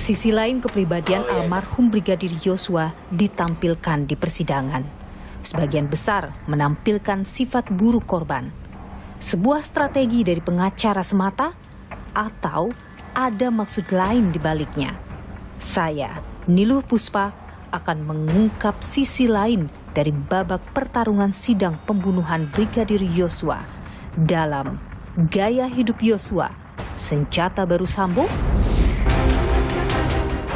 Sisi lain kepribadian almarhum Brigadir Yosua ditampilkan di persidangan. Sebagian besar menampilkan sifat buruk korban. Sebuah strategi dari pengacara semata atau ada maksud lain di baliknya. Saya, Niluh Puspa, akan mengungkap sisi lain dari babak pertarungan sidang pembunuhan Brigadir Yosua dalam Gaya Hidup Yosua, Senjata Baru Sambo.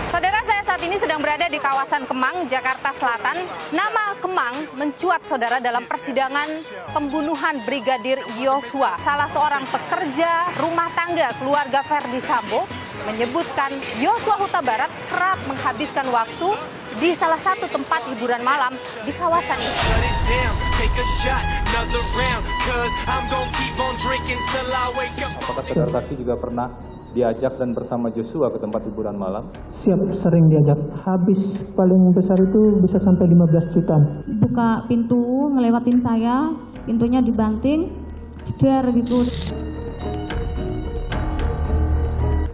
Saudara, saya saat ini sedang berada di kawasan Kemang, Jakarta Selatan. Nama Kemang mencuat, saudara, dalam persidangan pembunuhan Brigadir Yosua. Salah seorang pekerja rumah tangga keluarga Ferdi Sambo menyebutkan Yosua Huta Barat kerap menghabiskan waktu di salah satu tempat hiburan malam di kawasan ini. Apakah saudara saksi juga pernah diajak dan bersama Joshua ke tempat hiburan malam? Siap, sering diajak. Habis paling besar itu bisa sampai 15 juta. Buka pintu, ngelewatin saya, pintunya dibanting, jeder gitu.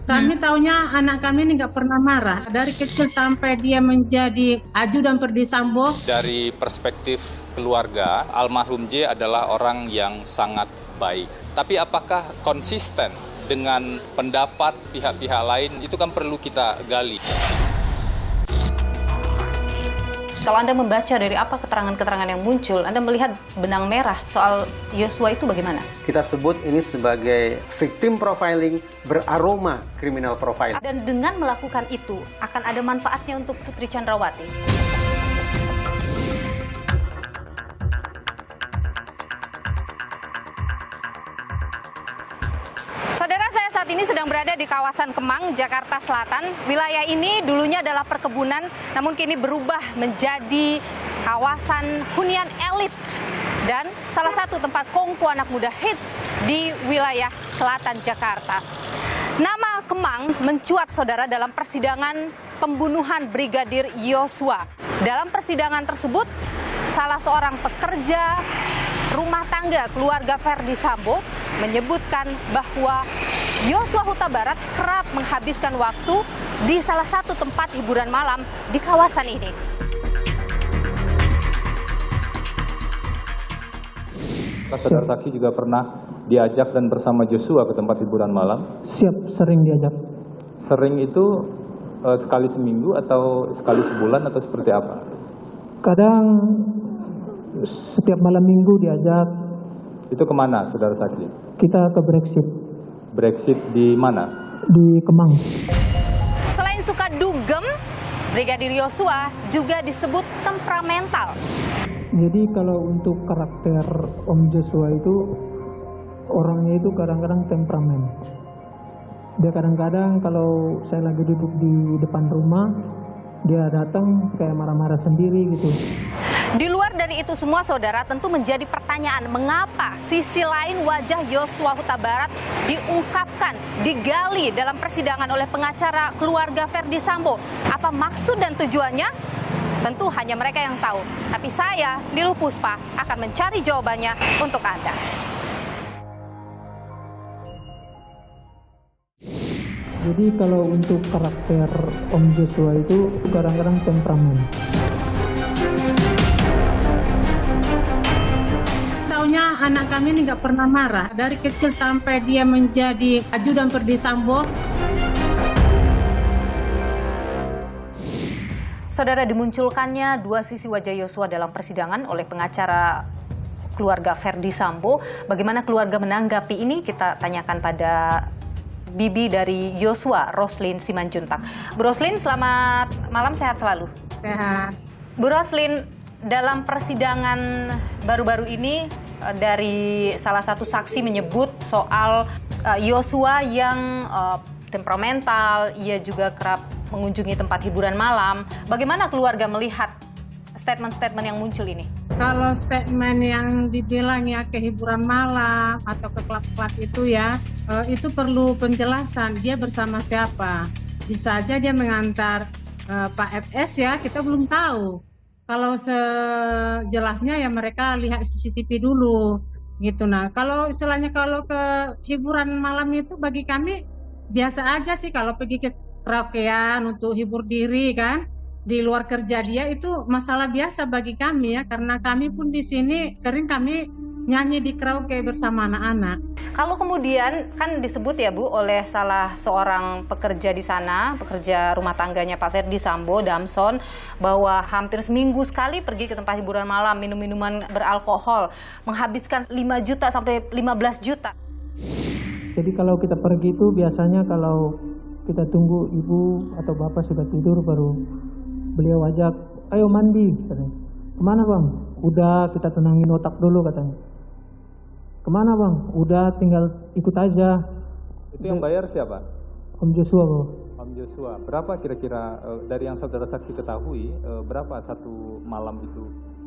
Kami taunya anak kami ini nggak pernah marah. Dari kecil sampai dia menjadi ajudan Ferdi Sambo. Dari perspektif keluarga, almarhum J adalah orang yang sangat baik. Tapi apakah konsisten dengan pendapat pihak-pihak lain, itu kan perlu kita gali. Kalau Anda membaca dari apa keterangan-keterangan yang muncul, Anda melihat benang merah soal Yosua itu bagaimana? Kita sebut ini sebagai victim profiling beraroma criminal profiling. Dan dengan melakukan itu, akan ada manfaatnya untuk Putri Chandrawati. Saudara, saya saat ini sedang berada di kawasan Kemang, Jakarta Selatan. Wilayah ini dulunya adalah perkebunan, namun kini berubah menjadi kawasan hunian elit dan salah satu tempat kongko anak muda hits di wilayah selatan Jakarta. Nama Kemang mencuat, saudara, dalam persidangan pembunuhan Brigadir Yosua. Dalam persidangan tersebut, salah seorang pekerja rumah tangga keluarga Ferdi Sambo menyebutkan bahwa Yosua Huta Barat kerap menghabiskan waktu di salah satu tempat hiburan malam di kawasan ini. Saudara saksi juga pernah diajak dan bersama Joshua ke tempat hiburan malam? Siap, sering diajak. Sering itu sekali seminggu atau sekali sebulan atau seperti apa? Kadang setiap malam minggu diajak. Itu kemana, saudara saksi? Kita ke Brexit. Brexit di mana? Di Kemang. Selain suka dugem, Brigadir Yosua juga disebut temperamental. Jadi kalau untuk karakter Om Joshua itu, orangnya itu kadang-kadang temperamen. Dia kadang-kadang kalau saya lagi duduk di depan rumah, dia datang kayak marah-marah sendiri gitu. Di luar dari itu semua, saudara, tentu menjadi pertanyaan mengapa sisi lain wajah Yosua Huta Barat diungkapkan, digali dalam persidangan oleh pengacara keluarga Ferdi Sambo. Apa maksud dan tujuannya? Tentu hanya mereka yang tahu. Tapi saya, Niluh Puspa, akan mencari jawabannya untuk Anda. Jadi kalau untuk karakter Om Joshua itu kadang-kadang temperamen. Taunya anak kami ini nggak pernah marah. Dari kecil sampai dia menjadi ajudan Ferdi Sambo. Saudara, dimunculkannya dua sisi wajah Yosua dalam persidangan oleh pengacara keluarga Ferdi Sambo. Bagaimana keluarga menanggapi ini? Kita tanyakan pada bibi dari Yosua, Roslin Simanjuntak. Bu Roslin, selamat malam, sehat selalu. Sehat. Bu Roslin, dalam persidangan baru-baru ini dari salah satu saksi menyebut soal Yosua yang temperamental, ia juga kerap mengunjungi tempat hiburan malam. Bagaimana keluarga melihat statement-statement yang muncul ini? Kalau statement yang dibilang ya ke hiburan malam atau ke klub-klub itu ya, itu perlu penjelasan. Dia bersama siapa? Bisa aja dia mengantar Pak FS ya, kita belum tahu. Kalau sejelasnya ya mereka lihat CCTV dulu gitu. Nah, kalau istilahnya kalau ke hiburan malam itu bagi kami biasa aja sih. Kalau pergi ke karaokean untuk hibur diri kan. Di luar kerja dia itu masalah biasa bagi kami ya, karena kami pun di sini sering kami nyanyi di karaoke bersama anak-anak. Kalau kemudian kan disebut ya Bu oleh salah seorang pekerja di sana, pekerja rumah tangganya Pak Ferdy Sambo, Damson, bahwa hampir seminggu sekali pergi ke tempat hiburan malam, minum minuman beralkohol, menghabiskan 5 juta sampai 15 juta. Jadi kalau kita pergi itu biasanya kalau kita tunggu ibu atau bapak sudah tidur baru beliau ajak, ayo mandi, katanya. Kemana bang? Udah kita tenangin otak dulu katanya. Kemana bang? Udah tinggal ikut aja. Itu yang bayar siapa? Om Joshua bang. Om Joshua. Berapa kira-kira dari yang saudara saksi ketahui, berapa satu malam itu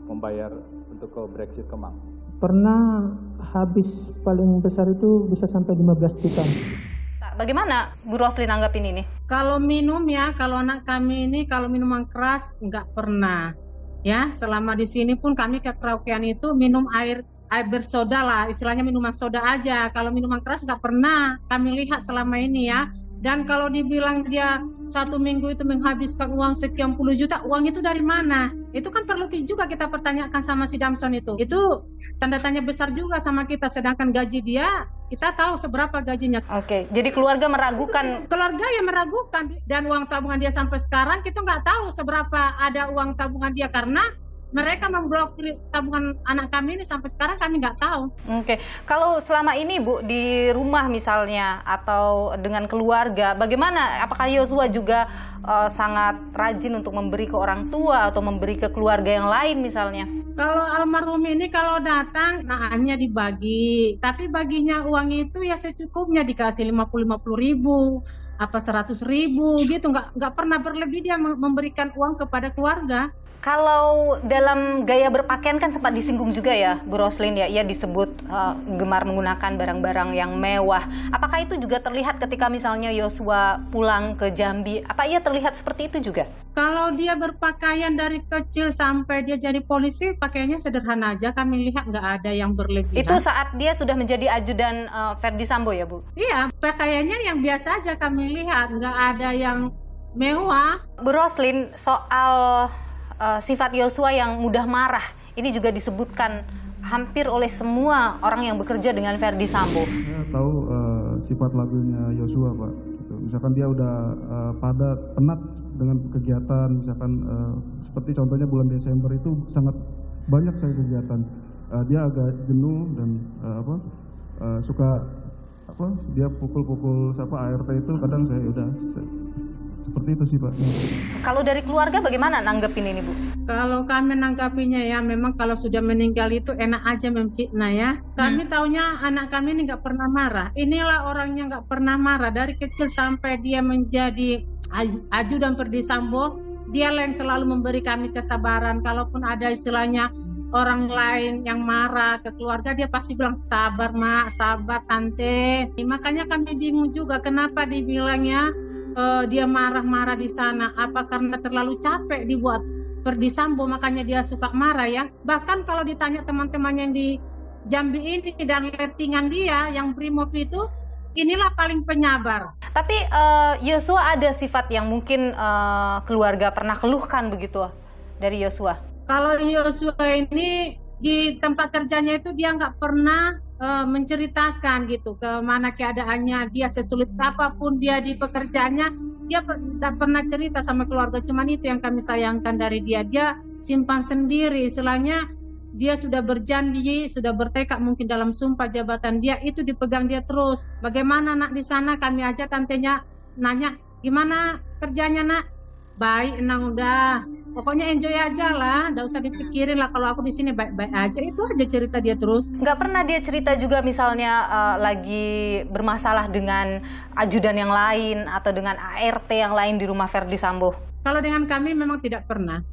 membayar untuk ke Brexit Kemang? Pernah habis paling besar itu bisa sampai 15 juta. Bagaimana Bu Roslin nanggapin ini? Kalau minum ya, kalau anak kami ini kalau minuman keras nggak pernah. Ya, selama di sini pun kami ke karaokean itu minum air bersoda lah, istilahnya minuman soda aja. Kalau minuman keras nggak pernah kami lihat selama ini ya. Dan kalau dibilang dia 1 minggu itu menghabiskan uang sekian puluh juta, uang itu dari mana? Itu kan perlu juga kita pertanyakan sama si Damson itu. Itu tanda tanya besar juga sama kita, sedangkan gaji dia, kita tahu seberapa gajinya. Oke, jadi keluarga meragukan. Keluarga yang meragukan, dan uang tabungan dia sampai sekarang kita nggak tahu seberapa ada uang tabungan dia, karena mereka memblokir tabungan anak kami ini sampai sekarang kami nggak tahu. Oke, kalau selama ini Bu di rumah misalnya atau dengan keluarga, bagaimana? Apakah Joshua juga sangat rajin untuk memberi ke orang tua atau memberi ke keluarga yang lain misalnya? Kalau almarhum ini kalau datang, nah hanya dibagi, tapi baginya uang itu ya secukupnya, dikasih 50 ribu, apa 100 ribu gitu, nggak pernah berlebih dia memberikan uang kepada keluarga. Kalau dalam gaya berpakaian kan sempat disinggung juga ya Bu Roslin ya, ia disebut gemar menggunakan barang-barang yang mewah. Apakah itu juga terlihat ketika misalnya Joshua pulang ke Jambi? Apa ia terlihat seperti itu juga? Kalau dia berpakaian dari kecil sampai dia jadi polisi, pakaiannya sederhana aja, kami lihat nggak ada yang berlebihan. Itu saat dia sudah menjadi ajudan Ferdy Sambo ya Bu? Iya, pakaiannya yang biasa aja kami lihat, nggak ada yang mewah. Bu Roslin, soal sifat Joshua yang mudah marah, ini juga disebutkan hampir oleh semua orang yang bekerja dengan Ferdy Sambo. Saya tahu sifat lagunya Joshua Pak. Gitu. Misalkan dia udah penat dengan kegiatan, misalkan seperti contohnya bulan Desember itu sangat banyak saya kegiatan. Dia agak jenuh dan suka dia pukul-pukul ART itu kadang saya udah seperti itu sih Pak. Kalau dari keluarga bagaimana nanggepin ini Bu? Kalau kami nanggapinya ya, memang kalau sudah meninggal itu enak aja memfitnah ya. Kami taunya anak kami ini nggak pernah marah. Inilah orangnya nggak pernah marah. Dari kecil sampai dia menjadi ajudan Ferdy Sambo, dia yang selalu memberi kami kesabaran. Kalaupun ada istilahnya orang lain yang marah ke keluarga, dia pasti bilang sabar mak, sabar tante. Makanya kami bingung juga kenapa dibilangnya dia marah-marah di sana. Apa karena terlalu capek dibuat Ferdy Sambo makanya dia suka marah ya. Bahkan kalau ditanya teman-teman yang di Jambi ini dan lettingan dia yang brimob itu, inilah paling penyabar. Tapi Joshua ada sifat yang mungkin keluarga pernah keluhkan begitu dari Joshua? Kalau Joshua ini di tempat kerjanya itu dia nggak pernah menceritakan gitu kemana keadaannya, dia sesulit apapun dia di pekerjaannya, dia tidak pernah cerita sama keluarga. Cuman itu yang kami sayangkan dari dia simpan sendiri, istilahnya dia sudah berjanji, sudah bertekad mungkin dalam sumpah jabatan dia itu dipegang dia terus. Bagaimana nak di sana? Kami aja tantenya nanya gimana kerjanya nak? Baik, Nang, udah. Pokoknya enjoy aja lah, nggak usah dipikirin lah kalau aku di sini baik-baik aja. Itu aja cerita dia terus. Nggak pernah dia cerita juga misalnya lagi bermasalah dengan ajudan yang lain atau dengan ART yang lain di rumah Ferdy Sambo? Kalau dengan kami memang tidak pernah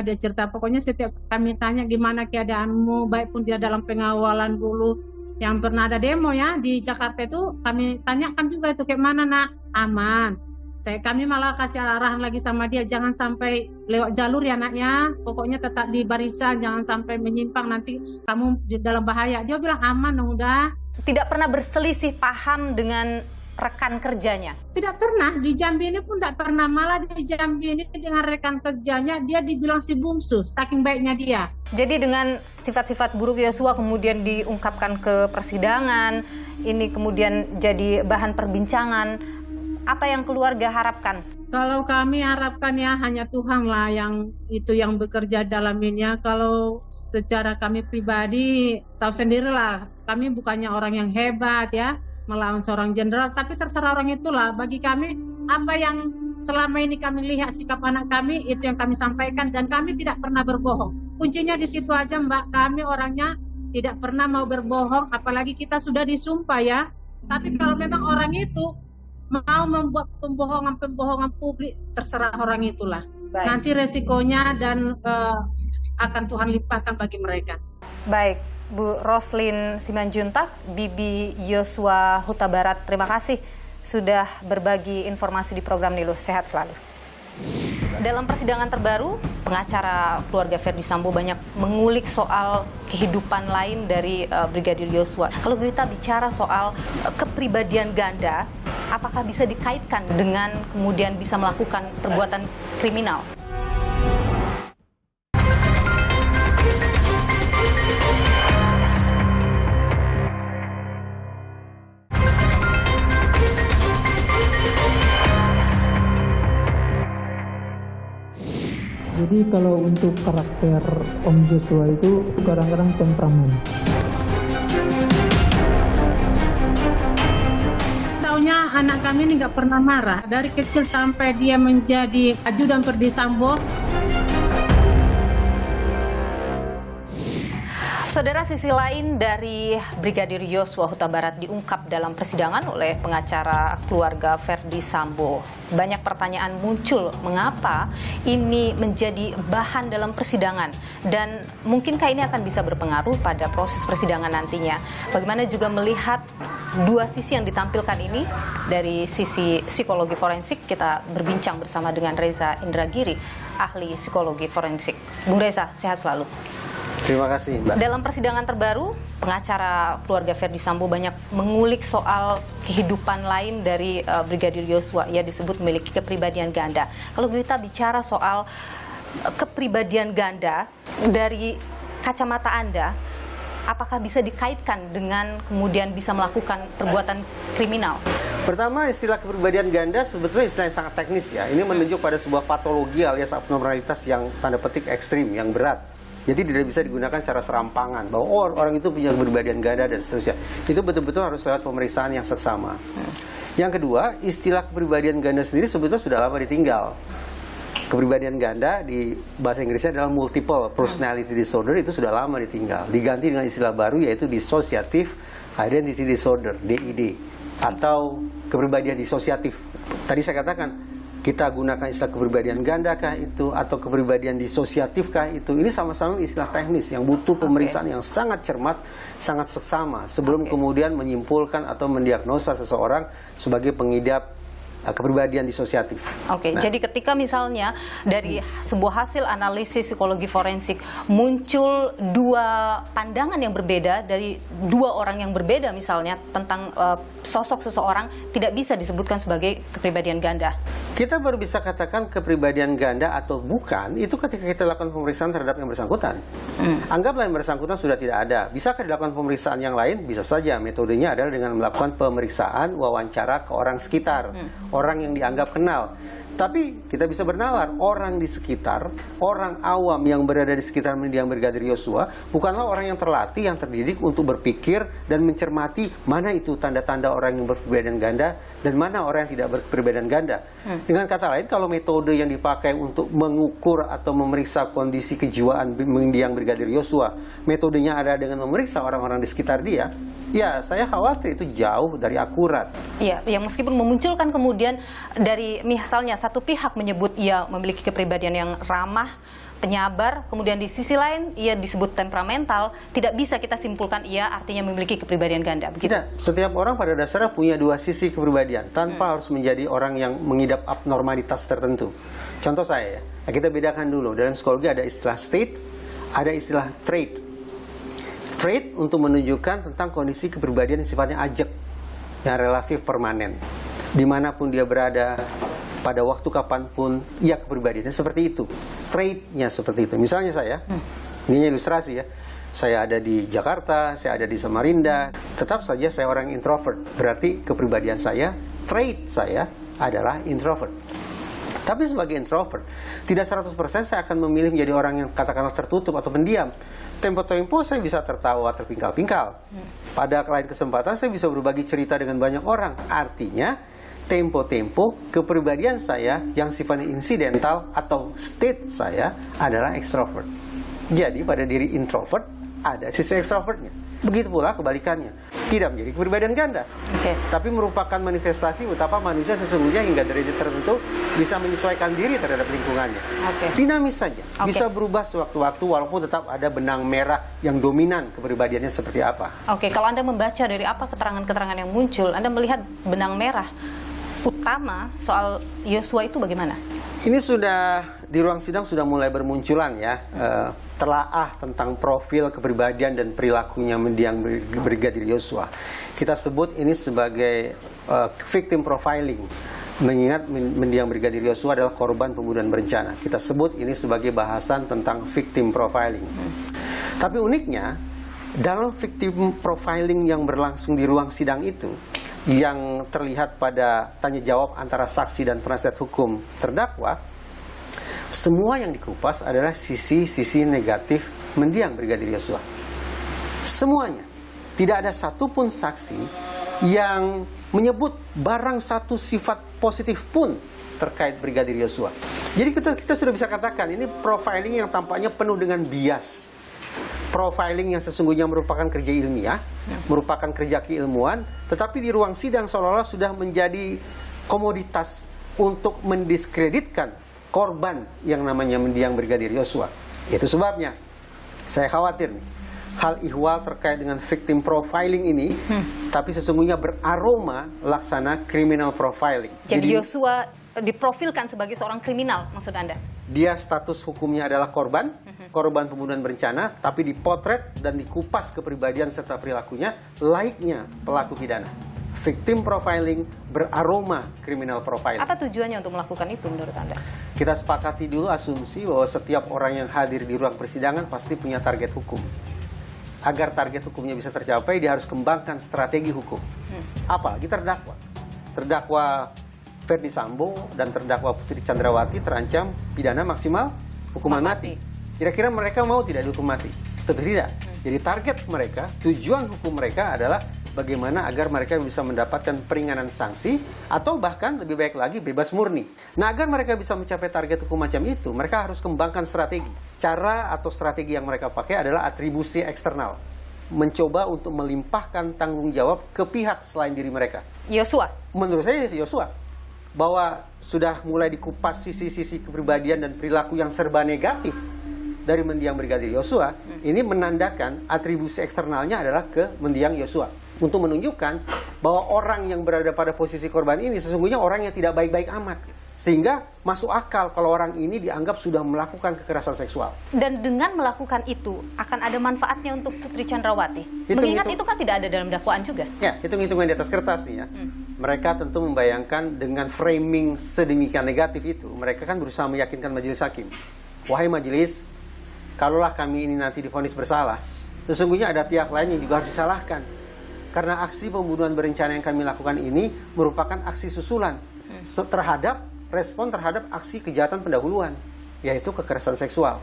dia cerita. Pokoknya setiap kami tanya gimana keadaanmu, baik pun dia dalam pengawalan dulu. Yang pernah ada demo ya di Jakarta itu kami tanyakan juga itu kayak mana nak, aman. Kami malah kasih arahan lagi sama dia, jangan sampai lewat jalur ya anaknya, pokoknya tetap di barisan, jangan sampai menyimpang nanti kamu di dalam bahaya. Dia bilang aman dong udah. Tidak pernah berselisih paham dengan rekan kerjanya? Tidak pernah, di Jambi ini pun tidak pernah. Malah di Jambi ini dengan rekan kerjanya dia dibilang si bungsu, saking baiknya dia. Jadi dengan sifat-sifat buruk Yosua kemudian diungkapkan ke persidangan, ini kemudian jadi bahan perbincangan, apa yang keluarga harapkan? Kalau kami harapkan ya hanya Tuhan lah yang bekerja dalam ini ya. Kalau secara kami pribadi tahu sendirilah, kami bukannya orang yang hebat ya melawan seorang jenderal, tapi terserah orang itulah. Bagi kami apa yang selama ini kami lihat sikap anak kami itu yang kami sampaikan dan kami tidak pernah berbohong. Kuncinya di situ aja Mbak, kami orangnya tidak pernah mau berbohong, apalagi kita sudah disumpah ya. Tapi kalau memang orang itu mau membuat pembohongan publik, terserah orang itulah. Baik. Nanti resikonya dan akan Tuhan limpahkan bagi mereka. Baik, Bu Roslin Simanjuntak, Bibi Yosua Huta Barat, terima kasih sudah berbagi informasi di program Niluh. Sehat selalu. Dalam persidangan terbaru, pengacara keluarga Ferdy Sambo banyak mengulik soal kehidupan lain dari Brigadir Yosua. Kalau kita bicara soal kepribadian ganda, apakah bisa dikaitkan dengan kemudian bisa melakukan perbuatan kriminal? Jadi kalau untuk karakter Om Joshua itu kadang-kadang temperamen. Taunya anak kami ini nggak pernah marah. Dari kecil sampai dia menjadi ajudan Ferdy Sambo. Saudara, sisi lain dari Brigadir Yosua Huta Barat diungkap dalam persidangan oleh pengacara keluarga Ferdy Sambo. Banyak pertanyaan muncul mengapa ini menjadi bahan dalam persidangan dan mungkinkah ini akan bisa berpengaruh pada proses persidangan nantinya. Bagaimana juga melihat dua sisi yang ditampilkan ini dari sisi psikologi forensik. Kita berbincang bersama dengan Reza Indragiri, ahli psikologi forensik. Bung Reza, sehat selalu. Terima kasih, Mbak. Dalam persidangan terbaru, pengacara keluarga Ferdy Sambo banyak mengulik soal kehidupan lain dari Brigadir Yosua. Ia disebut memiliki kepribadian ganda. Kalau kita bicara soal kepribadian ganda, dari kacamata Anda, apakah bisa dikaitkan dengan kemudian bisa melakukan perbuatan kriminal? Pertama, istilah kepribadian ganda sebetulnya istilah yang sangat teknis ya. Ini menunjuk pada sebuah patologi alias abnormalitas yang tanda petik ekstrim, yang berat. Jadi tidak bisa digunakan secara serampangan bahwa orang itu punya kepribadian ganda dan seterusnya. Itu betul-betul harus lewat pemeriksaan yang seksama. Yang kedua, istilah kepribadian ganda sendiri sebetulnya sudah lama ditinggal. Kepribadian ganda di bahasa Inggrisnya adalah multiple personality disorder, itu sudah lama ditinggal. Diganti dengan istilah baru yaitu dissociative identity disorder, DID, atau kepribadian disosiatif. Tadi saya katakan, kita gunakan istilah kepribadian ganda kah itu atau kepribadian disosiatif kah itu, ini sama-sama istilah teknis yang butuh pemeriksaan yang sangat cermat, sangat seksama sebelum kemudian menyimpulkan atau mendiagnosa seseorang sebagai pengidap kepribadian disosiatif. Oke, jadi ketika misalnya dari sebuah hasil analisis psikologi forensik muncul dua pandangan yang berbeda dari dua orang yang berbeda misalnya tentang sosok seseorang, tidak bisa disebutkan sebagai kepribadian ganda. Kita baru bisa katakan kepribadian ganda atau bukan itu ketika kita lakukan pemeriksaan terhadap yang bersangkutan. Anggaplah yang bersangkutan sudah tidak ada. Bisakah dilakukan pemeriksaan yang lain? Bisa saja. Metodenya adalah dengan melakukan pemeriksaan wawancara ke orang sekitar, orang yang dianggap kenal. Tapi kita bisa bernalar, orang di sekitar, orang awam yang berada di sekitar mendiang Brigadir Yosua bukanlah orang yang terlatih, yang terdidik untuk berpikir dan mencermati mana itu tanda-tanda orang yang berkepribadian ganda dan mana orang yang tidak berkepribadian ganda. Dengan kata lain, kalau metode yang dipakai untuk mengukur atau memeriksa kondisi kejiwaan mendiang Brigadir Yosua, metodenya ada dengan memeriksa orang-orang di sekitar dia, ya saya khawatir itu jauh dari akurat. Iya, yang meskipun memunculkan kemudian dari misalnya satu pihak menyebut ia memiliki kepribadian yang ramah, penyabar, kemudian di sisi lain ia disebut temperamental, tidak bisa kita simpulkan ia artinya memiliki kepribadian ganda. Begitu? Tidak, setiap orang pada dasarnya punya dua sisi kepribadian tanpa harus menjadi orang yang mengidap abnormalitas tertentu. Contoh saya ya, kita bedakan dulu, dalam psikologi ada istilah state, ada istilah trait. Trait untuk menunjukkan tentang kondisi kepribadian yang sifatnya ajek. yang relatif permanen. Dimanapun dia berada, pada waktu kapanpun, ia kepribadiannya seperti itu. Trait-nya seperti itu. Misalnya saya, ini ilustrasi ya, saya ada di Jakarta, saya ada di Samarinda, tetap saja saya orang introvert. Berarti kepribadian saya, trait saya adalah introvert. Tapi sebagai introvert, tidak 100% saya akan memilih menjadi orang yang katakanlah tertutup atau pendiam. Tempo-tempo saya bisa tertawa terpingkal-pingkal. Pada lain kesempatan saya bisa berbagi cerita dengan banyak orang. Artinya, tempo-tempo kepribadian saya yang sifatnya insidental atau state saya adalah extrovert. Jadi pada diri introvert ada sisi extrovertnya. Begitu pula kebalikannya. Tidak menjadi kepribadian ganda. Tapi merupakan manifestasi betapa manusia sesungguhnya hingga derajat tertentu bisa menyesuaikan diri terhadap lingkungannya. Dinamis saja. Bisa berubah sewaktu-waktu walaupun tetap ada benang merah yang dominan kepribadiannya seperti apa. Kalau Anda membaca dari apa keterangan-keterangan yang muncul, Anda melihat benang merah utama soal Yosua itu bagaimana? Ini sudah di ruang sidang sudah mulai bermunculan ya, telaah tentang profil kepribadian dan perilakunya mendiang Brigadir Yosua. Kita sebut ini sebagai victim profiling. Mengingat mendiang Brigadir Yosua adalah korban pembunuhan berencana. Kita sebut ini sebagai bahasan tentang victim profiling. Tapi uniknya, dalam victim profiling yang berlangsung di ruang sidang itu, yang terlihat pada tanya jawab antara saksi dan penasihat hukum terdakwa, semua yang dikupas adalah sisi-sisi negatif mendiang Brigadir Yosua. Semuanya. Tidak ada satupun saksi yang menyebut barang satu sifat positif pun terkait Brigadir Yosua. Jadi kita sudah bisa katakan ini profiling yang tampaknya penuh dengan bias. Profiling yang sesungguhnya merupakan kerja ilmiah, merupakan kerja keilmuan, tetapi di ruang sidang seolah-olah sudah menjadi komoditas untuk mendiskreditkan korban yang namanya mendiang Brigadir Yosua. Itu sebabnya saya khawatir nih, hal ihwal terkait dengan victim profiling ini, tapi sesungguhnya beraroma laksana criminal profiling. Jadi Yosua diprofilkan sebagai seorang kriminal, maksud Anda? Dia status hukumnya adalah korban pembunuhan berencana, tapi dipotret dan dikupas kepribadian serta perilakunya layaknya pelaku pidana. Victim profiling beraroma criminal profiling. Apa tujuannya untuk melakukan itu menurut Anda? Kita sepakati dulu asumsi bahwa setiap orang yang hadir di ruang persidangan pasti punya target hukum. Agar target hukumnya bisa tercapai, dia harus kembangkan strategi hukum. Apalagi terdakwa. Terdakwa Ferdi Sambo dan terdakwa Putri Chandrawati terancam pidana maksimal hukuman mati. Kira-kira mereka mau tidak dihukum mati? Tentu tidak. Jadi target mereka, tujuan hukum mereka adalah bagaimana agar mereka bisa mendapatkan peringanan sanksi atau bahkan lebih baik lagi bebas murni. Nah, agar mereka bisa mencapai target hukum macam itu, mereka harus kembangkan strategi. Cara atau strategi yang mereka pakai adalah atribusi eksternal. Mencoba untuk melimpahkan tanggung jawab ke pihak selain diri mereka. Yosua? Menurut saya Yosua. Bahwa sudah mulai dikupas sisi-sisi kepribadian dan perilaku yang serba negatif dari mendiang Brigadir Yosua, ini menandakan atribusi eksternalnya adalah ke mendiang Yosua. Untuk menunjukkan bahwa orang yang berada pada posisi korban ini sesungguhnya orang yang tidak baik-baik amat. Sehingga masuk akal kalau orang ini dianggap sudah melakukan kekerasan seksual. Dan dengan melakukan itu, akan ada manfaatnya untuk Putri Chandrawati. Mengingat itu kan tidak ada dalam dakwaan juga. Ya, hitung-hitungan di atas kertas nih ya. Mereka tentu membayangkan dengan framing sedemikian negatif itu, mereka kan berusaha meyakinkan majelis hakim. Wahai majelis, kalaulah kami ini nanti divonis bersalah, sesungguhnya ada pihak lain yang juga harus disalahkan. Karena aksi pembunuhan berencana yang kami lakukan ini merupakan aksi susulan respon terhadap aksi kejahatan pendahuluan, yaitu kekerasan seksual.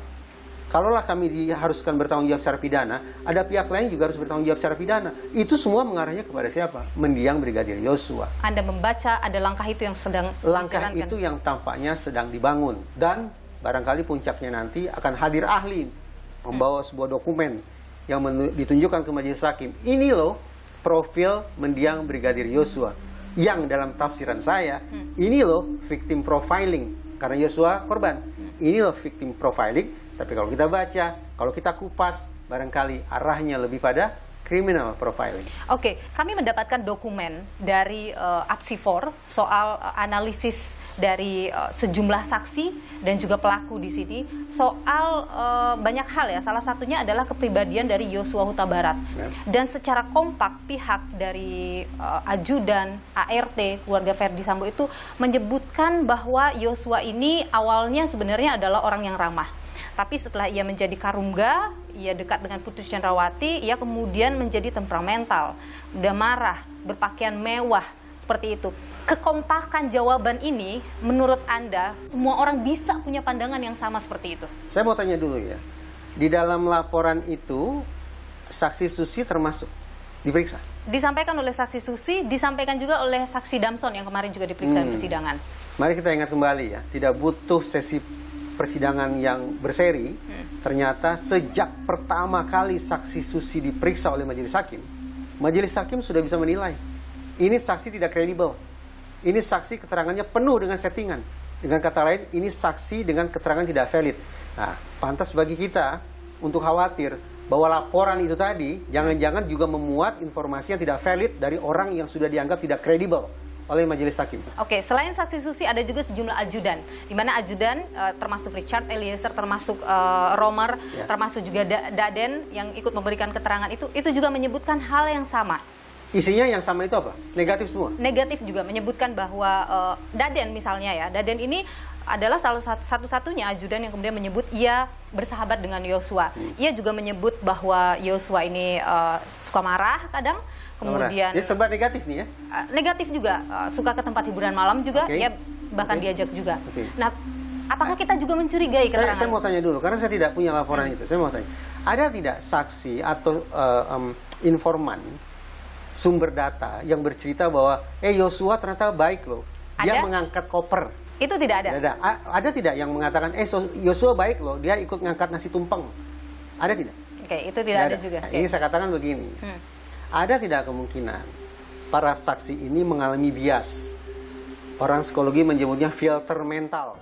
Kalaulah kami diharuskan bertanggung jawab secara pidana, ada pihak lain juga harus bertanggung jawab secara pidana. Itu semua mengarahnya kepada siapa? Mendiang Brigadir Yosua. Anda membaca ada langkah itu yang sedang Langkah dijalankan. itu yang tampaknya sedang dibangun. Dan barangkali puncaknya nanti akan hadir ahli membawa sebuah dokumen yang ditunjukkan ke majelis hakim. Ini loh profil mendiang Brigadir Yosua. Yang dalam tafsiran saya, ini loh victim profiling. Karena Yosua korban. Ini loh victim profiling. Tapi kalau kita baca, kalau kita kupas, barangkali arahnya lebih pada criminal profiling. Oke, kami mendapatkan dokumen dari Apsifor soal analisis dari sejumlah saksi dan juga pelaku di sini soal banyak hal ya. Salah satunya adalah kepribadian dari Yosua Huta Barat. Dan secara kompak pihak dari ajudan, ART, keluarga Verdi Sambo itu menyebutkan bahwa Yosua ini awalnya sebenarnya adalah orang yang ramah. Tapi setelah ia menjadi karungga, ia dekat dengan Putri Chandrawati, ia kemudian menjadi temperamental, udah marah, berpakaian mewah, seperti itu. Kekompakan jawaban ini, menurut Anda, semua orang bisa punya pandangan yang sama seperti itu? Saya mau tanya dulu ya, di dalam laporan itu, saksi Susi termasuk diperiksa? Disampaikan oleh saksi Susi, disampaikan juga oleh saksi Damson yang kemarin juga diperiksa di persidangan. Mari kita ingat kembali ya, tidak butuh sesi persidangan yang berseri. Ternyata sejak pertama kali saksi Susi diperiksa oleh majelis hakim sudah bisa menilai. Ini saksi tidak kredibel. Ini saksi keterangannya penuh dengan settingan. Dengan kata lain, ini saksi dengan keterangan tidak valid. Nah, pantas bagi kita untuk khawatir bahwa laporan itu tadi jangan-jangan juga memuat informasi yang tidak valid dari orang yang sudah dianggap tidak kredibel oleh majelis hakim. Oke, selain saksi Susi ada juga sejumlah ajudan, di mana ajudan termasuk Richard Eliezer, termasuk Romer, termasuk juga Daden yang ikut memberikan keterangan itu juga menyebutkan hal yang sama. Isinya yang sama itu apa? Negatif semua? Negatif juga, menyebutkan bahwa Daden misalnya ya, Daden ini adalah salah satu-satunya ajudan yang kemudian menyebut ia bersahabat dengan Yosua. Ia juga menyebut bahwa Yosua ini suka marah kadang, kemudian... Dia sebab negatif nih ya? Negatif juga, suka ke tempat hiburan malam juga, ia bahkan diajak juga. Nah, apakah kita juga mencurigai keterangan? Saya mau tanya dulu, karena saya tidak punya laporan itu. Saya mau tanya, ada tidak saksi atau informan, sumber data yang bercerita bahwa Yosua ternyata baik loh, dia mengangkat koper? Itu tidak ada. Ada tidak yang mengatakan Yosua baik loh, dia ikut ngangkat nasi tumpeng? Ada tidak? Oke, itu tidak ada juga. Ini saya katakan begini, ada tidak kemungkinan para saksi ini mengalami bias? Orang psikologi menyebutnya filter mental.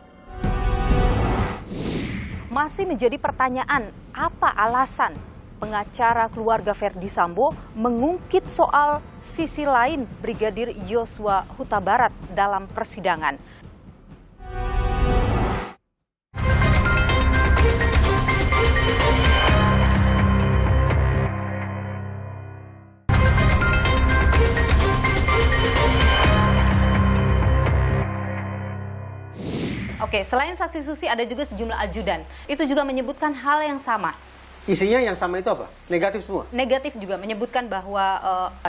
Masih menjadi pertanyaan, apa alasan pengacara keluarga Verdi Sambo mengungkit soal sisi lain Brigadir Yosua Huta Barat dalam persidangan? Oke, selain saksi Susi ada juga sejumlah ajudan. Itu juga menyebutkan hal yang sama. Isinya yang sama itu apa? Negatif semua? Negatif juga, menyebutkan bahwa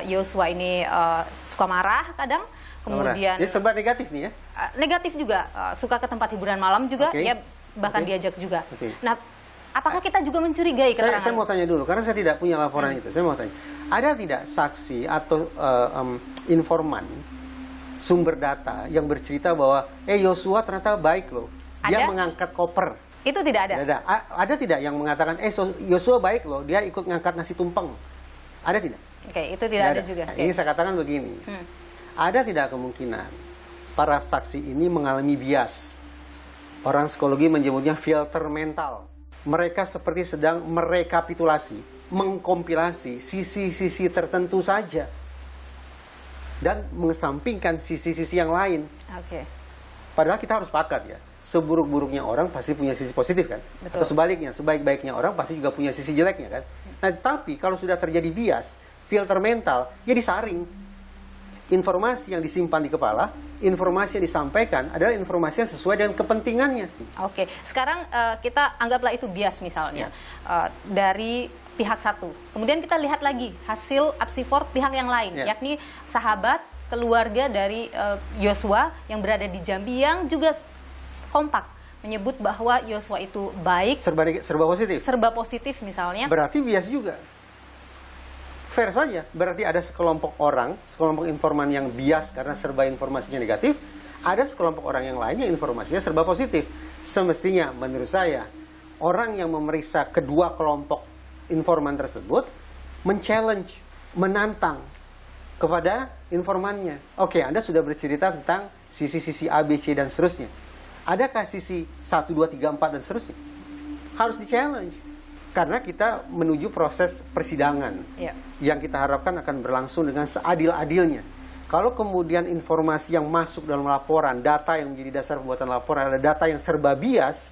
Yosua ini suka marah kadang, kemudian... Dia sebab negatif nih ya? Negatif juga, suka ke tempat hiburan malam juga, ia bahkan diajak juga. Nah, apakah kita juga mencurigai keterangan? Saya mau tanya dulu, karena saya tidak punya laporan itu. Saya mau tanya, ada tidak saksi atau informan, sumber data yang bercerita bahwa Yosua ternyata baik loh, dia mengangkat koper? Itu tidak ada. Ada tidak yang mengatakan Yosua baik loh, dia ikut ngangkat nasi tumpeng? Ada tidak? Oke, itu tidak ada juga. Ini saya katakan begini, ada tidak kemungkinan para saksi ini mengalami bias? Orang psikologi menyebutnya filter mental. Mereka seperti sedang merekapitulasi, mengkompilasi sisi-sisi tertentu saja dan mengesampingkan sisi-sisi yang lain. Padahal kita harus sepakat ya, seburuk-buruknya orang pasti punya sisi positif kan? Betul. Atau sebaliknya, sebaik-baiknya orang pasti juga punya sisi jeleknya kan? Nah, tapi kalau sudah terjadi bias, filter mental, ya disaring. Informasi yang disimpan di kepala, informasi yang disampaikan adalah informasi yang sesuai dengan kepentingannya. Oke, sekarang kita anggaplah itu bias misalnya dari pihak satu. Kemudian kita lihat lagi hasil apsifor pihak yang lain, yakni sahabat, keluarga dari Yosua yang berada di Jambi yang juga kompak menyebut bahwa Yosua itu baik, serba positif. Serba positif misalnya. Berarti bias juga. Fair saja, berarti ada sekelompok orang, sekelompok informan yang bias karena serba informasinya negatif, ada sekelompok orang yang lain yang informasinya serba positif. Semestinya menurut saya, orang yang memeriksa kedua kelompok informan tersebut men-challenge, menantang kepada informannya. Oke, Anda sudah bercerita tentang sisi-sisi A, B, C dan seterusnya. Adakah sisi 1, 2, 3, 4 dan seterusnya? Harus di-challenge. Karena kita menuju proses persidangan yang kita harapkan akan berlangsung dengan seadil-adilnya. Kalau kemudian informasi yang masuk dalam laporan, data yang menjadi dasar pembuatan laporan adalah data yang serba bias,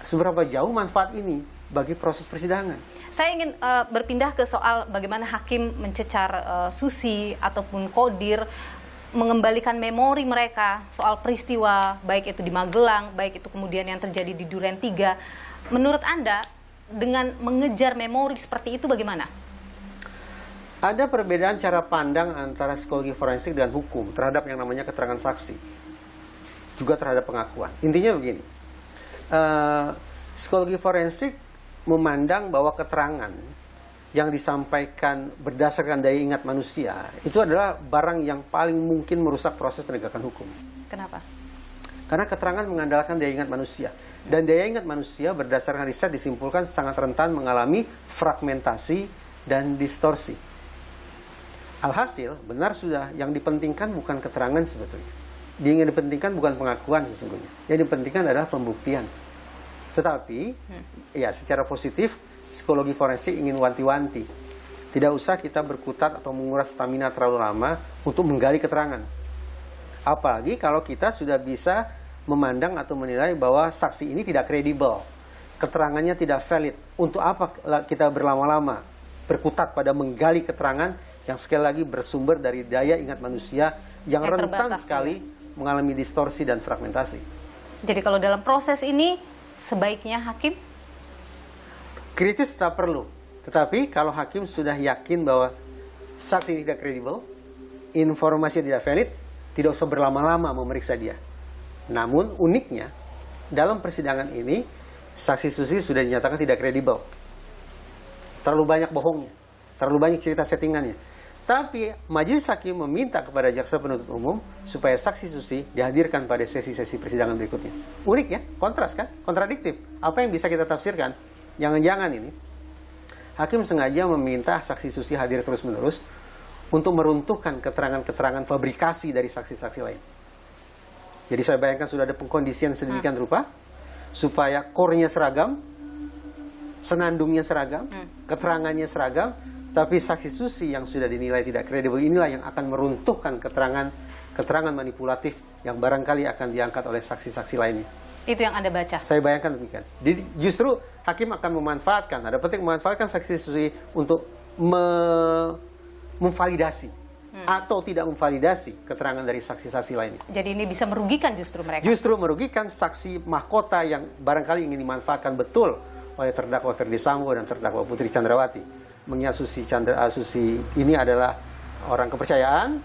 seberapa jauh manfaat ini bagi proses persidangan? Saya ingin berpindah ke soal bagaimana hakim mencecar Susi ataupun Kodir, mengembalikan memori mereka soal peristiwa, baik itu di Magelang, baik itu kemudian yang terjadi di Duren 3. Menurut Anda, dengan mengejar memori seperti itu bagaimana? Ada perbedaan cara pandang antara psikologi forensik dan hukum terhadap yang namanya keterangan saksi, juga terhadap pengakuan. Intinya begini, psikologi forensik memandang bahwa keterangan yang disampaikan berdasarkan daya ingat manusia itu adalah barang yang paling mungkin merusak proses penegakan hukum. Kenapa? Karena keterangan mengandalkan daya ingat manusia. Dan daya ingat manusia berdasarkan riset disimpulkan sangat rentan mengalami fragmentasi dan distorsi. Alhasil, benar sudah, yang dipentingkan bukan keterangan sebetulnya. Yang dipentingkan bukan pengakuan sesungguhnya. Yang dipentingkan adalah pembuktian. Tetapi, ya secara positif, psikologi forensik ingin wanti-wanti. Tidak usah kita berkutat atau menguras stamina terlalu lama untuk menggali keterangan. Apalagi kalau kita sudah bisa memandang atau menilai bahwa saksi ini tidak kredibel. Keterangannya tidak valid. Untuk apa kita berlama-lama berkutat pada menggali keterangan yang sekali lagi bersumber dari daya ingat manusia yang rentan sekali mengalami distorsi dan fragmentasi. Jadi kalau dalam proses ini sebaiknya hakim kritis tetap perlu, tetapi kalau hakim sudah yakin bahwa saksi tidak kredibel, informasi tidak valid, tidak usah berlama-lama memeriksa dia. Namun uniknya dalam persidangan ini saksi Susi sudah dinyatakan tidak kredibel, terlalu banyak bohongnya, terlalu banyak cerita settingannya. Tapi majelis hakim meminta kepada jaksa penuntut umum supaya saksi Susi dihadirkan pada sesi-sesi persidangan berikutnya. Unik ya, kontras kan, kontradiktif. Apa yang bisa kita tafsirkan? Jangan-jangan ini hakim sengaja meminta saksi Susi hadir terus-menerus untuk meruntuhkan keterangan-keterangan fabrikasi dari saksi-saksi lain. Jadi saya bayangkan sudah ada pengkondisian sedemikian rupa supaya core-nya seragam, senandungnya seragam, keterangannya seragam. Tapi saksi Susi yang sudah dinilai tidak kredibel inilah yang akan meruntuhkan keterangan manipulatif yang barangkali akan diangkat oleh saksi-saksi lainnya. Itu yang Anda baca? Saya bayangkan demikian. Jadi justru hakim akan memanfaatkan, ada penting memanfaatkan saksi Susi untuk memvalidasi atau tidak memvalidasi keterangan dari saksi-saksi lainnya. Jadi ini bisa merugikan justru mereka? Justru merugikan saksi mahkota yang barangkali ingin dimanfaatkan betul oleh terdakwa Ferdy Sambo dan terdakwa Putri Chandrawati. Mengingat Susi ini adalah orang kepercayaan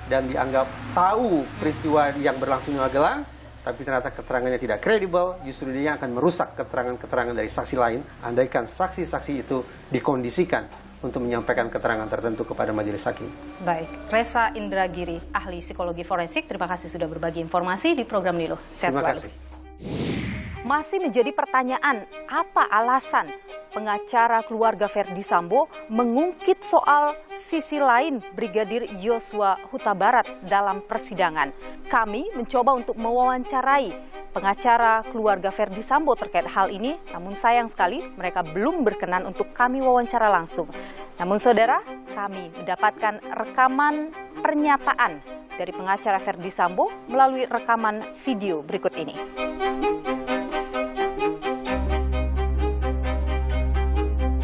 dan dianggap tahu peristiwa yang berlangsung di Magelang, tapi ternyata keterangannya tidak kredibel, justru dia akan merusak keterangan-keterangan dari saksi lain, andaikan saksi-saksi itu dikondisikan untuk menyampaikan keterangan tertentu kepada majelis hakim. Baik, Reza Indragiri, ahli psikologi forensik, terima kasih sudah berbagi informasi di program Nilo. Sehat terima selalu. kasih. Masih menjadi pertanyaan, apa alasan pengacara keluarga Ferdy Sambo mengungkit soal sisi lain Brigadir Yosua Huta Barat dalam persidangan? Kami mencoba untuk mewawancarai pengacara keluarga Ferdy Sambo terkait hal ini, namun sayang sekali mereka belum berkenan untuk kami wawancara langsung. Namun saudara, kami mendapatkan rekaman pernyataan dari pengacara Ferdy Sambo melalui rekaman video berikut ini.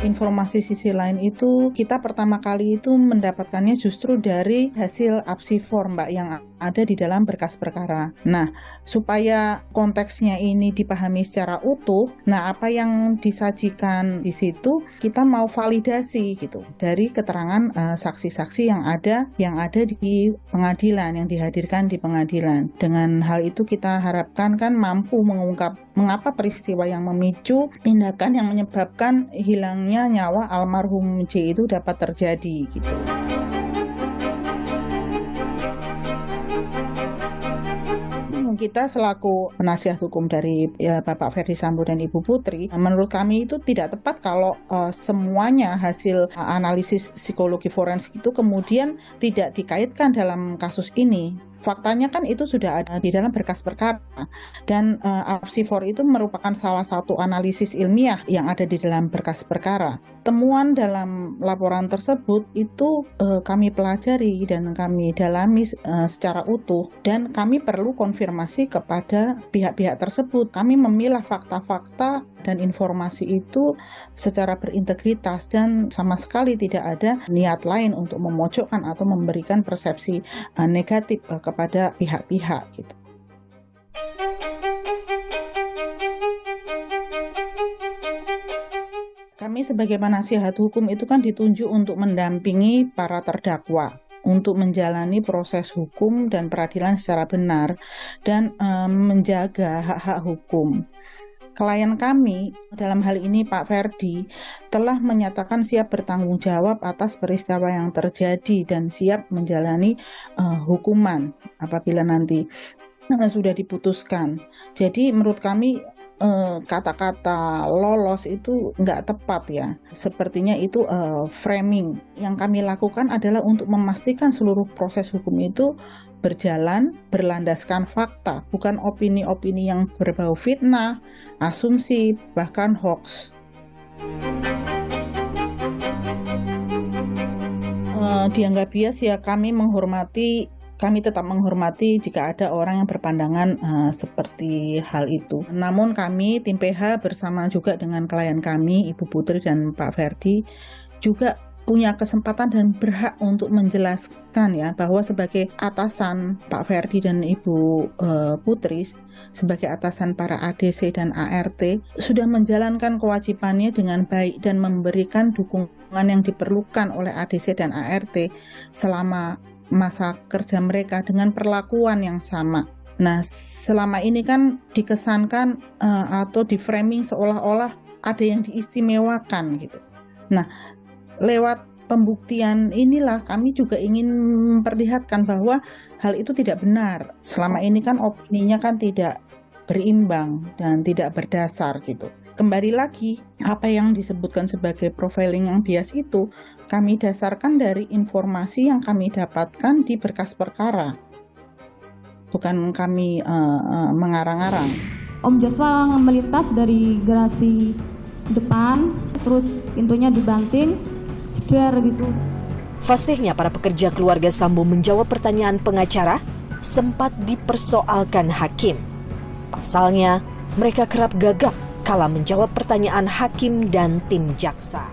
Informasi sisi lain itu kita pertama kali itu mendapatkannya justru dari hasil apsifor Mbak yang ada di dalam berkas perkara. Nah, supaya konteksnya ini dipahami secara utuh, nah apa yang disajikan di situ kita mau validasi gitu dari keterangan saksi-saksi yang ada di pengadilan, yang dihadirkan di pengadilan. Dengan hal itu kita harapkan kan mampu mengungkap mengapa peristiwa yang memicu tindakan yang menyebabkan hilangnya nyawa almarhum J itu dapat terjadi gitu. Kita selaku penasihat hukum dari Bapak Ferdy Sambo dan Ibu Putri, menurut kami itu tidak tepat kalau semuanya hasil analisis psikologi forensik itu kemudian tidak dikaitkan dalam kasus ini. Faktanya kan itu sudah ada di dalam berkas perkara, dan APSI-4 itu merupakan salah satu analisis ilmiah yang ada di dalam berkas perkara. Temuan dalam laporan tersebut itu kami pelajari dan kami dalami secara utuh, dan kami perlu konfirmasi kepada pihak-pihak tersebut. Kami memilah fakta-fakta dan informasi itu secara berintegritas dan sama sekali tidak ada niat lain untuk memojokkan atau memberikan persepsi negatif kepada pihak-pihak gitu. Kami sebagai penasihat hukum itu kan ditunjuk untuk mendampingi para terdakwa untuk menjalani proses hukum dan peradilan secara benar dan menjaga hak-hak hukum. Klien kami, dalam hal ini Pak Ferdi, telah menyatakan siap bertanggung jawab atas peristiwa yang terjadi dan siap menjalani hukuman apabila nanti sudah diputuskan. Jadi menurut kami kata-kata lolos itu nggak tepat ya. Sepertinya itu framing. Yang kami lakukan adalah untuk memastikan seluruh proses hukum itu berjalan berlandaskan fakta, bukan opini-opini yang berbau fitnah, asumsi, bahkan hoax. Dianggap bias ya, kami tetap menghormati jika ada orang yang berpandangan seperti hal itu. Namun kami, tim PH bersama juga dengan klien kami, Ibu Putri dan Pak Ferdi, juga punya kesempatan dan berhak untuk menjelaskan ya bahwa sebagai atasan Pak Ferdi dan Ibu Putri, sebagai atasan para ADC dan ART, sudah menjalankan kewajibannya dengan baik dan memberikan dukungan yang diperlukan oleh ADC dan ART selama masa kerja mereka dengan perlakuan yang sama. Nah, selama ini kan dikesankan atau di-framing seolah-olah ada yang diistimewakan gitu. Nah, lewat pembuktian inilah kami juga ingin memperlihatkan bahwa hal itu tidak benar. Selama ini kan opininya kan tidak berimbang dan tidak berdasar gitu. Kembali lagi, apa yang disebutkan sebagai profiling yang bias itu kami dasarkan dari informasi yang kami dapatkan di berkas perkara. Bukan kami mengarang-arang. Om Joshua melintas dari garasi depan, terus pintunya dibanting, jeder gitu. Fasihnya para pekerja keluarga Sambo menjawab pertanyaan pengacara sempat dipersoalkan hakim. Pasalnya, mereka kerap gagap kala menjawab pertanyaan hakim dan tim jaksa.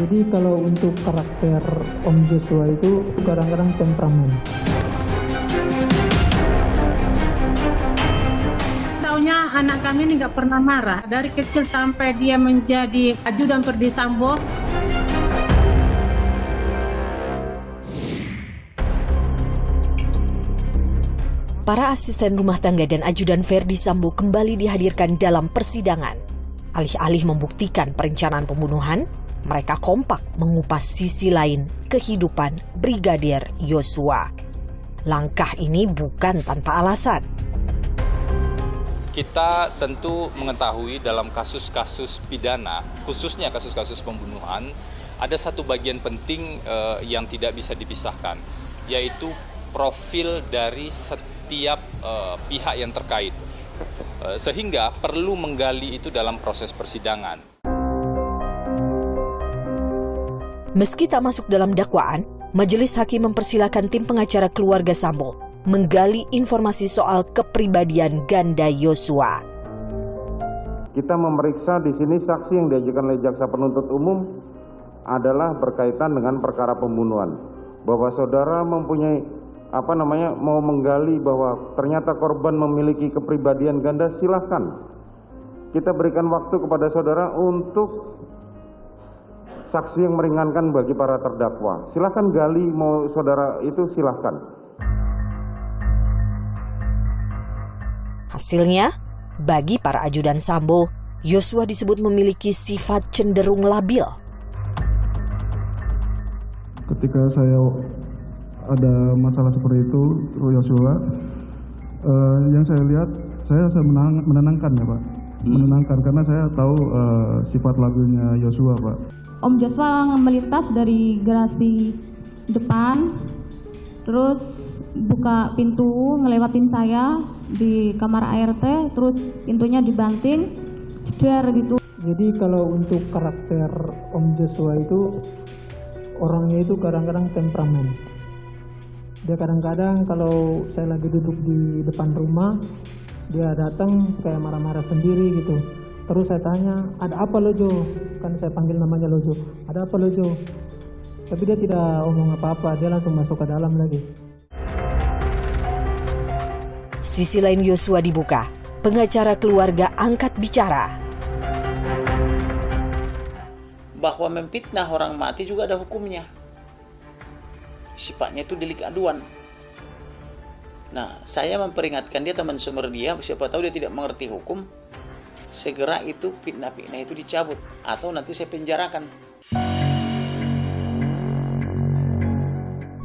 Jadi kalau untuk karakter Om Joshua itu kadang-kadang temperamen. Taunya anak kami ini nggak pernah marah. Dari kecil sampai dia menjadi ajudan Ferdi Sambo. Para asisten rumah tangga dan ajudan Ferdi Sambo kembali dihadirkan dalam persidangan. Alih-alih membuktikan perencanaan pembunuhan, mereka kompak mengupas sisi lain kehidupan Brigadir Yosua. Langkah ini bukan tanpa alasan. Kita tentu mengetahui dalam kasus-kasus pidana, khususnya kasus-kasus pembunuhan, ada satu bagian penting yang tidak bisa dipisahkan, yaitu profil dari setiap pihak yang terkait. Sehingga perlu menggali itu dalam proses persidangan. Meski tak masuk dalam dakwaan, majelis hakim mempersilahkan tim pengacara keluarga Sambo menggali informasi soal kepribadian ganda Yosua. Kita memeriksa di sini saksi yang diajukan oleh jaksa penuntut umum adalah berkaitan dengan perkara pembunuhan. Bahwa saudara mempunyai mau menggali bahwa ternyata korban memiliki kepribadian ganda, silahkan. Kita berikan waktu kepada saudara untuk saksi yang meringankan bagi para terdakwa. Silahkan gali, mau saudara itu silahkan. Hasilnya, bagi para ajudan Sambo, Yosua disebut memiliki sifat cenderung labil. Ketika saya ada masalah seperti itu Yosua. Yang saya lihat, saya menenangkan ya Pak, menenangkan karena saya tahu sifat lagunya Yosua Pak. Om Joshua melintas dari garasi depan, terus buka pintu ngelewatin saya di kamar ART, terus pintunya dibanting, jeder gitu. Jadi kalau untuk karakter Om Joshua itu orangnya itu kadang-kadang temperamen. Dia kadang-kadang kalau saya lagi duduk di depan rumah, dia datang kayak marah-marah sendiri gitu. Terus saya tanya, ada apa lo Jo? Kan saya panggil namanya lo Jo. Ada apa lo Jo? Tapi dia tidak ngomong apa-apa, dia langsung masuk ke dalam lagi. Sisi lain Yosua dibuka, pengacara keluarga angkat bicara. Bahwa memfitnah orang mati juga ada hukumnya. Sifatnya itu delik aduan. Nah, saya memperingatkan dia, teman sumber dia, siapa tahu dia tidak mengerti hukum, segera itu fitnah-fitnah itu dicabut atau nanti saya penjarakan.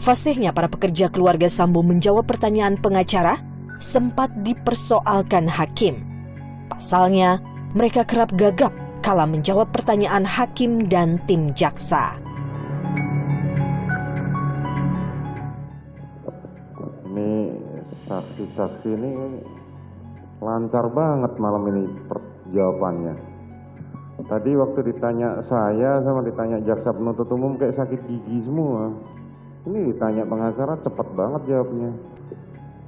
Fasihnya para pekerja keluarga Sambo menjawab pertanyaan pengacara sempat dipersoalkan hakim. Pasalnya, mereka kerap gagap kala menjawab pertanyaan hakim dan tim jaksa. Ini saksi-saksi ini lancar banget malam ini jawabannya. Tadi waktu ditanya saya sama ditanya jaksa penuntut umum kayak sakit gigi semua. Ini ditanya pengacara cepat banget jawabnya.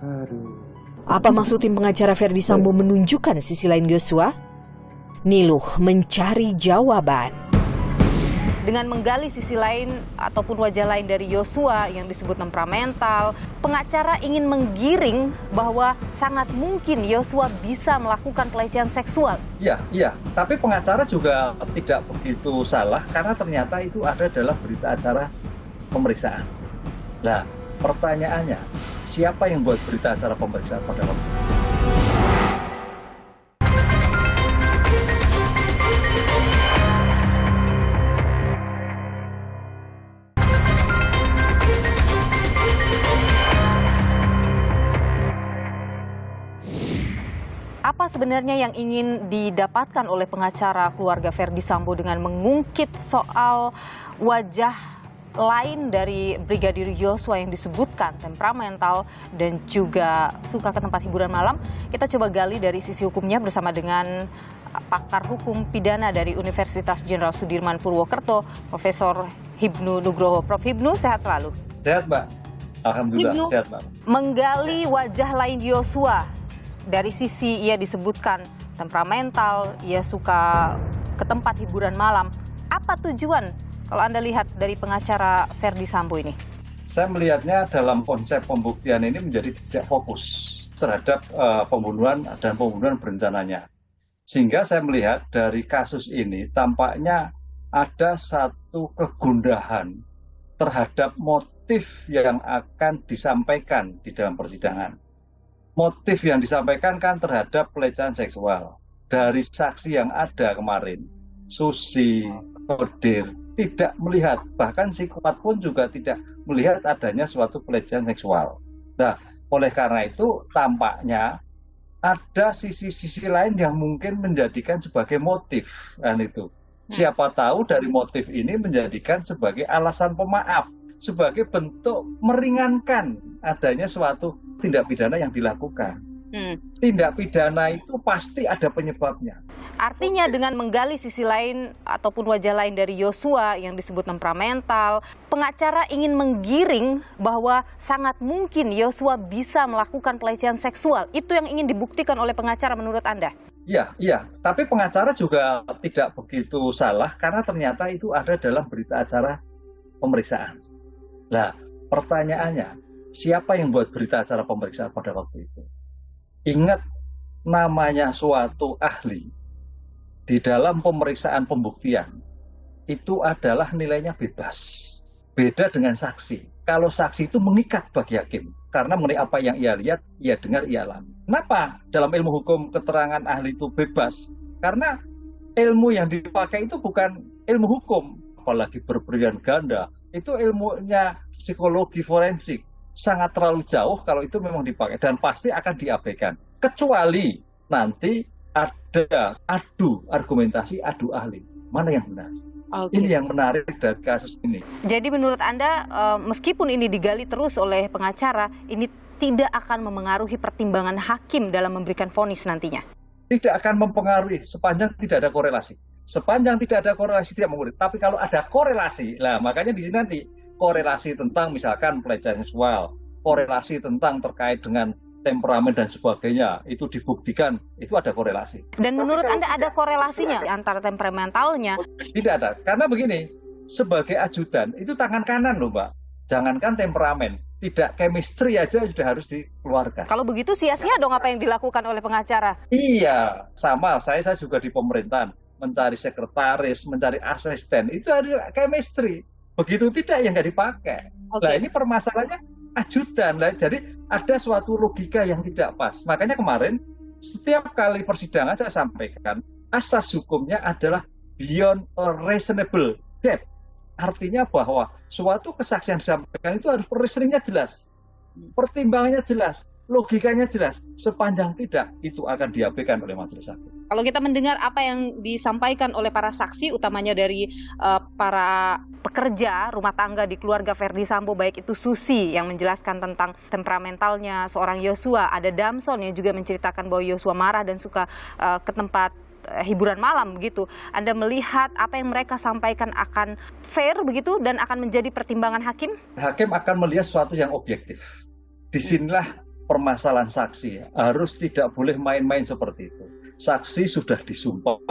Aduh. Apa maksud tim pengacara Ferdi Sambo menunjukkan sisi lain Yosua? Niluh mencari jawaban. Dengan menggali sisi lain ataupun wajah lain dari Yosua yang disebut temperamental, pengacara ingin menggiring bahwa sangat mungkin Yosua bisa melakukan pelecehan seksual. Iya. Tapi pengacara juga tidak begitu salah karena ternyata itu ada dalam berita acara pemeriksaan. Nah, pertanyaannya, siapa yang buat berita acara pemeriksaan pada waktu itu? Apa sebenarnya yang ingin didapatkan oleh pengacara keluarga Ferdi Sambo dengan mengungkit soal wajah lain dari Brigadir Yosua yang disebutkan temperamental dan juga suka ke tempat hiburan malam? Kita coba gali dari sisi hukumnya bersama dengan pakar hukum pidana dari Universitas Jenderal Sudirman Purwokerto, Profesor Hibnu Nugroho. Prof. Hibnu, sehat selalu. Sehat, Mbak. Alhamdulillah, Hibnu, sehat, Mbak. menggali wajah lain Yosua. Dari sisi ia disebutkan temperamental, ia suka ke tempat hiburan malam. Apa tujuan kalau Anda lihat dari pengacara Ferdi Sambo ini? Saya melihatnya dalam konsep pembuktian ini menjadi tidak fokus terhadap pembunuhan dan pembunuhan berencananya. Sehingga saya melihat dari kasus ini tampaknya ada satu kegundahan terhadap motif yang akan disampaikan di dalam persidangan. Motif yang disampaikan kan terhadap pelecehan seksual. Dari saksi yang ada kemarin, Susi, Kodir, tidak melihat, bahkan si kuat pun juga tidak melihat adanya suatu pelecehan seksual. Nah, oleh karena itu tampaknya ada sisi-sisi lain yang mungkin menjadikan sebagai motif. Dan itu, siapa tahu dari motif ini menjadikan sebagai alasan pemaaf, sebagai bentuk meringankan adanya suatu tindak pidana yang dilakukan. Tindak pidana itu pasti ada penyebabnya. Artinya dengan menggali sisi lain ataupun wajah lain dari Yosua yang disebut temperamental, pengacara ingin menggiring bahwa sangat mungkin Yosua bisa melakukan pelecehan seksual. Itu yang ingin dibuktikan oleh pengacara menurut Anda? Iya. Tapi pengacara juga tidak begitu salah karena ternyata itu ada dalam berita acara pemeriksaan. Nah, pertanyaannya, siapa yang buat berita acara pemeriksaan pada waktu itu? Ingat, namanya suatu ahli di dalam pemeriksaan pembuktian itu adalah nilainya bebas. Beda dengan saksi. Kalau saksi itu mengikat bagi hakim karena mengenai apa yang ia lihat, ia dengar, ia alami. Kenapa dalam ilmu hukum keterangan ahli itu bebas? Karena ilmu yang dipakai itu bukan ilmu hukum, apalagi berbrilian ganda, Itu ilmunya psikologi forensik. Sangat terlalu jauh kalau itu memang dipakai. Dan pasti akan diabaikan. Kecuali nanti ada argumentasi adu ahli. Mana yang benar? Okay. Ini yang menarik dari kasus ini. Jadi menurut Anda, meskipun ini digali terus oleh pengacara, ini tidak akan memengaruhi pertimbangan hakim dalam memberikan vonis nantinya? Tidak akan mempengaruhi sepanjang tidak ada korelasi. Sepanjang tidak ada korelasi tidak mempengaruhi. Tapi kalau ada korelasi, lah makanya di sini nanti korelasi tentang misalkan pelecehan seksual, korelasi tentang terkait dengan temperamen dan sebagainya, itu dibuktikan, itu ada korelasi. Dan menurut Anda ada korelasinya antara temperamentalnya? Tidak ada, karena begini, sebagai ajudan, itu tangan kanan loh Mbak. Jangankan temperamen, tidak chemistry aja sudah harus dikeluarkan. Kalau begitu sia-sia dong apa yang dilakukan oleh pengacara? Iya, sama, saya juga di pemerintahan, mencari sekretaris, mencari asisten, itu ada chemistry. Begitu tidak, yang nggak dipakai. Okay. Nah ini permasalahannya ajudan lah, jadi ada suatu logika yang tidak pas. Makanya kemarin setiap kali persidangan saya sampaikan asas hukumnya adalah beyond a reasonable doubt. Artinya bahwa suatu kesaksian disampaikan itu harus reasoningnya jelas, pertimbangannya jelas, logikanya jelas. Sepanjang tidak, itu akan diabaikan oleh majelis hakim. Kalau kita mendengar apa yang disampaikan oleh para saksi, utamanya dari para pekerja rumah tangga di keluarga Verdi Sambo, baik itu Susi yang menjelaskan tentang temperamentalnya seorang Yosua, ada Damson yang juga menceritakan bahwa Yosua marah dan suka ke tempat hiburan malam begitu. Anda melihat apa yang mereka sampaikan akan fair begitu dan akan menjadi pertimbangan hakim? Hakim akan melihat sesuatu yang objektif. Disinilah permasalahan saksi, harus tidak boleh main-main seperti itu. Saksi sudah disumpah,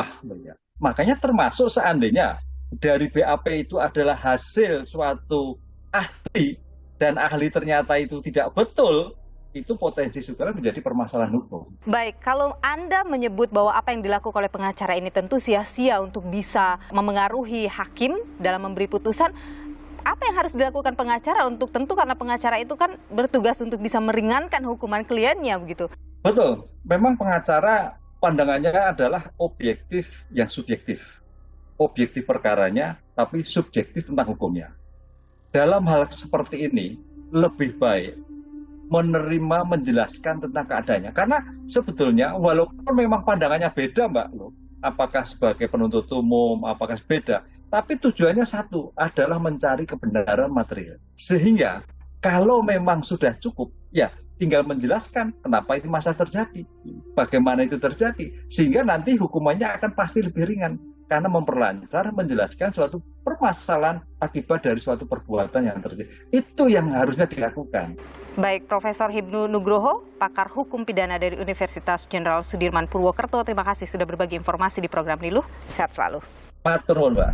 makanya termasuk seandainya dari BAP itu adalah hasil suatu ahli dan ahli ternyata itu tidak betul, itu potensi juga menjadi permasalahan hukum. Baik, kalau Anda menyebut bahwa apa yang dilakukan oleh pengacara ini tentu sia-sia untuk bisa memengaruhi hakim dalam memberi putusan, apa yang harus dilakukan pengacara untuk tentu karena pengacara itu kan bertugas untuk bisa meringankan hukuman kliennya begitu? Betul, memang pengacara pandangannya adalah objektif yang subjektif. Objektif perkaranya, tapi subjektif tentang hukumnya. Dalam hal seperti ini, lebih baik menerima, menjelaskan tentang keadaannya. Karena sebetulnya, walaupun memang pandangannya beda, Mbak, loh, apakah sebagai penuntut umum, apakah beda, tapi tujuannya satu, adalah mencari kebenaran material. Sehingga, kalau memang sudah cukup, ya tinggal menjelaskan kenapa ini masa terjadi, bagaimana itu terjadi, sehingga nanti hukumannya akan pasti lebih ringan, karena memperlancar, menjelaskan suatu permasalahan akibat dari suatu perbuatan yang terjadi. Itu yang harusnya dilakukan. Baik, Profesor Hibnu Nugroho, pakar hukum pidana dari Universitas Jenderal Sudirman Purwokerto, terima kasih sudah berbagi informasi di program Niluh. Sehat selalu. Matur nuwun, Mbak.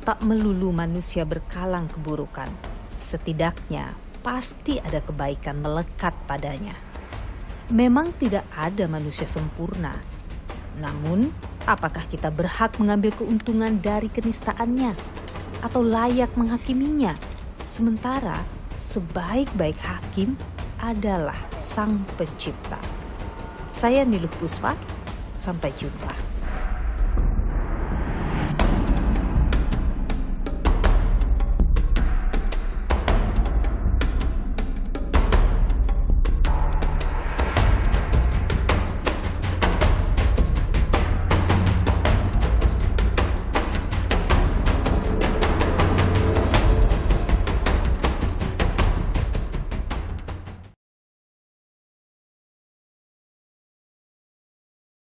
Tak melulu manusia berkalang keburukan. Setidaknya pasti ada kebaikan melekat padanya. Memang tidak ada manusia sempurna. Namun, apakah kita berhak mengambil keuntungan dari kenistaannya? Atau layak menghakiminya? Sementara sebaik-baik hakim adalah Sang Pencipta. Saya Niluh Puspa, sampai jumpa.